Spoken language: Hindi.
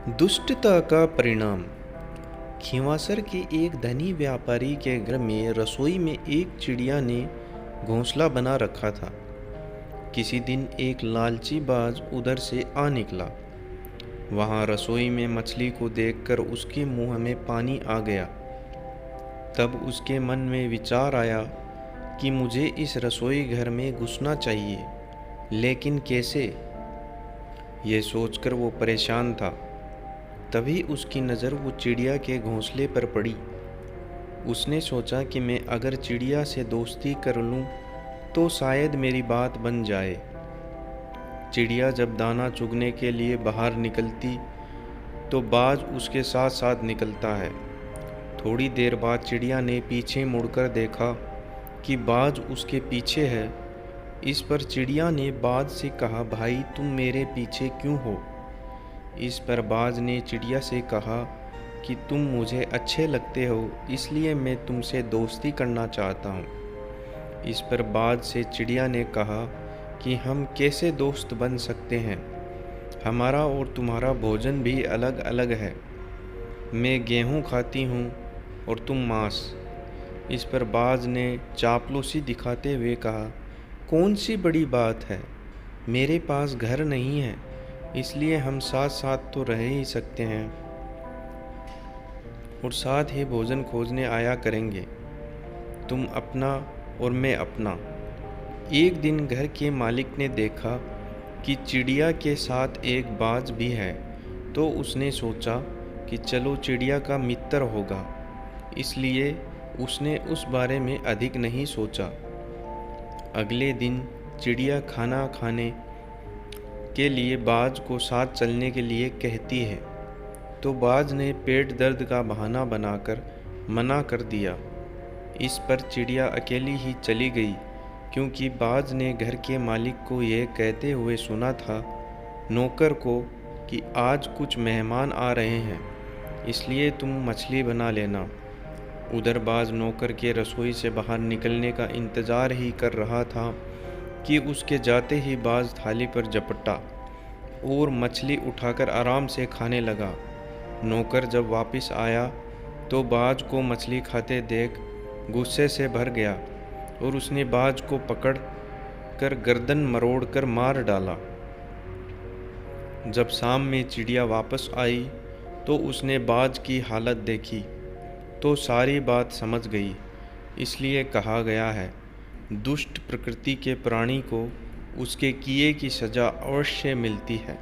दुष्टता का परिणाम। खींवासर के एक धनी व्यापारी के घर में रसोई में एक चिड़िया ने घोंसला बना रखा था। किसी दिन एक लालची बाज उधर से आ निकला। वहां रसोई में मछली को देखकर उसके मुंह में पानी आ गया। तब उसके मन में विचार आया कि मुझे इस रसोई घर में घुसना चाहिए, लेकिन कैसे? ये सोचकर वो परेशान था। तभी उसकी नज़र वो चिड़िया के घोंसले पर पड़ी। उसने सोचा कि मैं अगर चिड़िया से दोस्ती कर लूं तो शायद मेरी बात बन जाए। चिड़िया जब दाना चुगने के लिए बाहर निकलती तो बाज उसके साथ साथ निकलता है। थोड़ी देर बाद चिड़िया ने पीछे मुड़कर देखा कि बाज उसके पीछे है। इस पर चिड़िया ने बाज से कहा, भाई तुम मेरे पीछे क्यों हो? इस पर बाज ने चिड़िया से कहा कि तुम मुझे अच्छे लगते हो, इसलिए मैं तुमसे दोस्ती करना चाहता हूँ। इस पर बाज से चिड़िया ने कहा कि हम कैसे दोस्त बन सकते हैं? हमारा और तुम्हारा भोजन भी अलग अलग है। मैं गेहूँ खाती हूँ और तुम मांस। इस पर बाज ने चापलूसी दिखाते हुए कहा, कौन सी बड़ी बात है? मेरे पास घर नहीं है, इसलिए हम साथ साथ तो रह ही सकते हैं और साथ ही भोजन खोजने आया करेंगे, तुम अपना और मैं अपना। एक दिन घर के मालिक ने देखा कि चिड़िया के साथ एक बाज भी है, तो उसने सोचा कि चलो चिड़िया का मित्र होगा, इसलिए उसने उस बारे में अधिक नहीं सोचा। अगले दिन चिड़िया खाना खाने के लिए बाज को साथ चलने के लिए कहती है, तो बाज ने पेट दर्द का बहाना बनाकर मना कर दिया। इस पर चिड़िया अकेली ही चली गई, क्योंकि बाज ने घर के मालिक को यह कहते हुए सुना था नौकर को कि आज कुछ मेहमान आ रहे हैं, इसलिए तुम मछली बना लेना। उधर बाज नौकर के रसोई से बाहर निकलने का इंतज़ार ही कर रहा था कि उसके जाते ही बाज थाली पर झपटा और मछली उठाकर आराम से खाने लगा। नौकर जब वापस आया तो बाज को मछली खाते देख गुस्से से भर गया और उसने बाज को पकड़ कर गर्दन मरोड़ कर मार डाला। जब शाम में चिड़िया वापस आई तो उसने बाज की हालत देखी तो सारी बात समझ गई। इसलिए कहा गया है, दुष्ट प्रकृति के प्राणी को उसके किए की सज़ा अवश्य मिलती है।